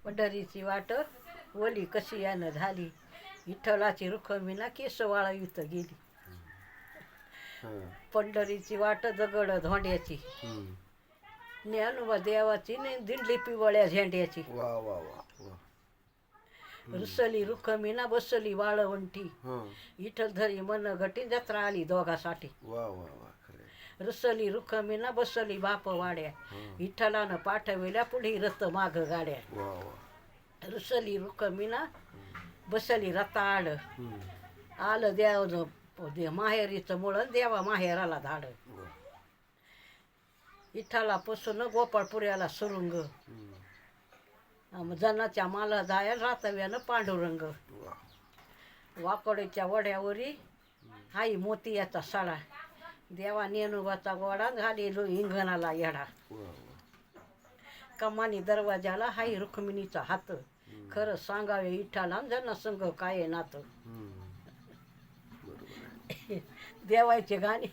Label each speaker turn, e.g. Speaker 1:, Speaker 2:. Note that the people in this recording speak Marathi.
Speaker 1: पंढरीची वाट ओली कशी यानं झाली, विठ्ठलाची रुखमिना केस वाळवीत गेली. पंढरीची वाट दगड धोंड्याची, ज्ञानोबा देवाची ने दिंडली पिवळ्या झेंड्याची.
Speaker 2: वा वा वा वा.
Speaker 1: रुसली रुखमिना बसली वाळवंटी, विठ्ठल धरी मन घटी जत्रा आली दोघासाठी.
Speaker 2: वा वा वा. खरे.
Speaker 1: रुसली रुखमिना बसली बाप वाड्या, विठ्ठलानं पाठविल्या पुढे रथ माग गाड्या.
Speaker 2: वा वा.
Speaker 1: रुसली रुखमिना बसली रताळ, आलं देव माहेरीचं मुळं देवा माहेराला धाड. विठ्ठलापासून गोपाळपुऱ्याला सुरुंग, जनाच्या माला जायला रातव्यानं पांडुरंग. वाकोडीच्या वड्यावरी हाई मोतियाचा सडा, देवा नेनुबाचा गोडा घालेलो इंगणाला येडा. कमानी दरवाजाला हाई रुक्मिणीचा हात, खरं सांगावे विठ्ठला जनसंग काय नात. देवायचे गाणे.